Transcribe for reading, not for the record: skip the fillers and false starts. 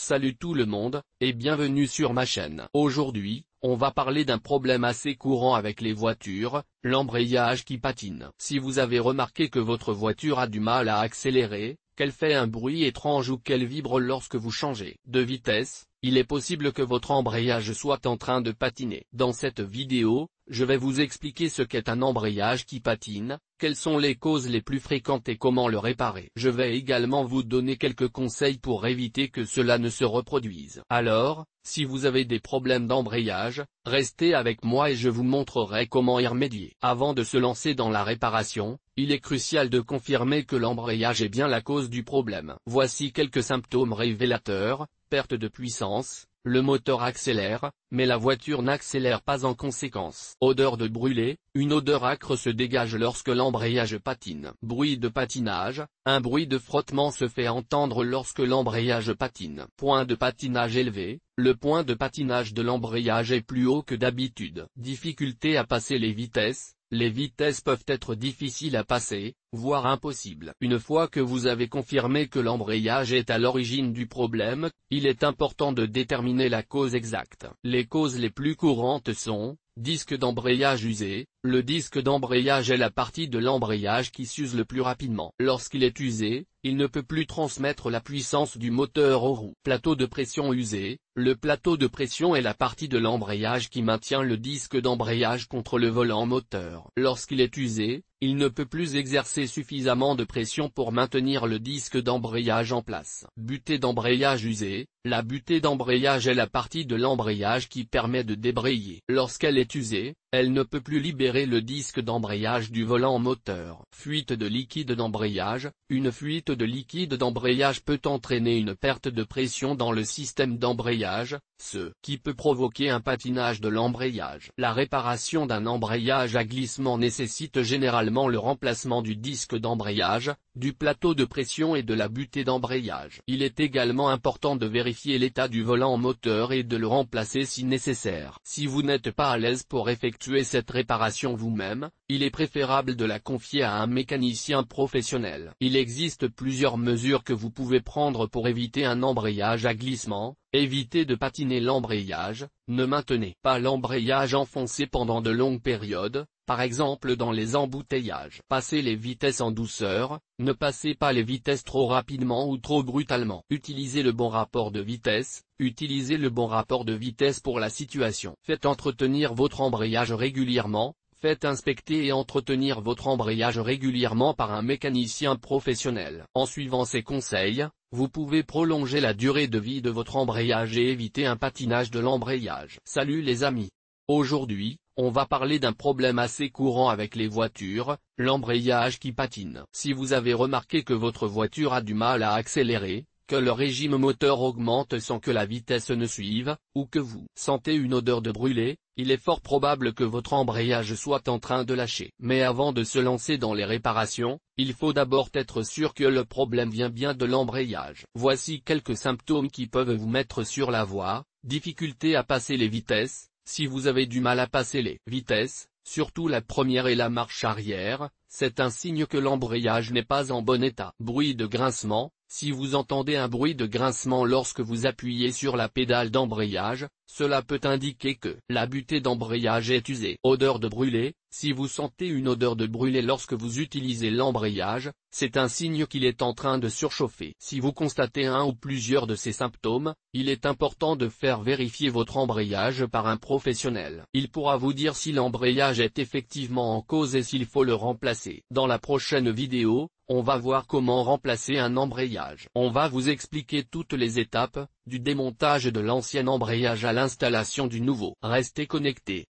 Salut tout le monde, et bienvenue sur ma chaîne. Aujourd'hui, on va parler d'un problème assez courant avec les voitures, l'embrayage qui patine. Si vous avez remarqué que votre voiture a du mal à accélérer, qu'elle fait un bruit étrange ou qu'elle vibre lorsque vous changez de vitesse, il est possible que votre embrayage soit en train de patiner. Dans cette vidéo, je vais vous expliquer ce qu'est un embrayage qui patine, quelles sont les causes les plus fréquentes et comment le réparer. Je vais également vous donner quelques conseils pour éviter que cela ne se reproduise. Alors, si vous avez des problèmes d'embrayage, restez avec moi et je vous montrerai comment y remédier. Avant de se lancer dans la réparation, il est crucial de confirmer que l'embrayage est bien la cause du problème. Voici quelques symptômes révélateurs: perte de puissance, le moteur accélère, mais la voiture n'accélère pas en conséquence. Odeur de brûlé, une odeur âcre se dégage lorsque l'embrayage patine. Bruit de patinage, un bruit de frottement se fait entendre lorsque l'embrayage patine. Point de patinage élevé, le point de patinage de l'embrayage est plus haut que d'habitude. Difficulté à passer les vitesses peuvent être difficiles à passer, voire impossibles. Une fois que vous avez confirmé que l'embrayage est à l'origine du problème, il est important de déterminer la cause exacte. Les causes les plus courantes sont: disque d'embrayage usé. Le disque d'embrayage est la partie de l'embrayage qui s'use le plus rapidement. Lorsqu'il est usé, il ne peut plus transmettre la puissance du moteur aux roues. Plateau de pression usé. Le plateau de pression est la partie de l'embrayage qui maintient le disque d'embrayage contre le volant moteur. Lorsqu'il est usé, il ne peut plus exercer suffisamment de pression pour maintenir le disque d'embrayage en place. Butée d'embrayage usée. La butée d'embrayage est la partie de l'embrayage qui permet de débrayer. Lorsqu'elle est usée, elle ne peut plus libérer le disque d'embrayage du volant moteur. Fuite de liquide d'embrayage. Une fuite de liquide d'embrayage peut entraîner une perte de pression dans le système d'embrayage, ce qui peut provoquer un patinage de l'embrayage. La réparation d'un embrayage à glissement nécessite généralement le remplacement du disque d'embrayage, du plateau de pression et de la butée d'embrayage. Il est également important de vérifier l'état du volant moteur et de le remplacer si nécessaire. Si vous n'êtes pas à l'aise pour effectuer cette réparation vous-même, il est préférable de la confier à un mécanicien professionnel. Il existe plusieurs mesures que vous pouvez prendre pour éviter un embrayage à glissement. Évitez de patiner l'embrayage. Ne maintenez pas l'embrayage enfoncé pendant de longues périodes, par exemple dans les embouteillages. Passez les vitesses en douceur. Ne passez pas les vitesses trop rapidement ou trop brutalement. Utilisez le bon rapport de vitesse. Utilisez le bon rapport de vitesse pour la situation. Faites entretenir votre embrayage régulièrement. Faites inspecter et entretenir votre embrayage régulièrement par un mécanicien professionnel. En suivant ces conseils, vous pouvez prolonger la durée de vie de votre embrayage et éviter un patinage de l'embrayage. Salut les amis! Aujourd'hui, on va parler d'un problème assez courant avec les voitures, l'embrayage qui patine. Si vous avez remarqué que votre voiture a du mal à accélérer, que le régime moteur augmente sans que la vitesse ne suive, ou que vous sentez une odeur de brûlé, il est fort probable que votre embrayage soit en train de lâcher. Mais avant de se lancer dans les réparations, il faut d'abord être sûr que le problème vient bien de l'embrayage. Voici quelques symptômes qui peuvent vous mettre sur la voie: difficulté à passer les vitesses. Si vous avez du mal à passer les vitesses, surtout la première et la marche arrière, c'est un signe que l'embrayage n'est pas en bon état. Bruit de grincement. Si vous entendez un bruit de grincement lorsque vous appuyez sur la pédale d'embrayage, cela peut indiquer que la butée d'embrayage est usée. Odeur de brûlé. Si vous sentez une odeur de brûlé lorsque vous utilisez l'embrayage, c'est un signe qu'il est en train de surchauffer. Si vous constatez un ou plusieurs de ces symptômes, il est important de faire vérifier votre embrayage par un professionnel. Il pourra vous dire si l'embrayage est effectivement en cause et s'il faut le remplacer. Dans la prochaine vidéo, on va voir comment remplacer un embrayage. On va vous expliquer toutes les étapes, du démontage de l'ancien embrayage à l'installation du nouveau. Restez connectés.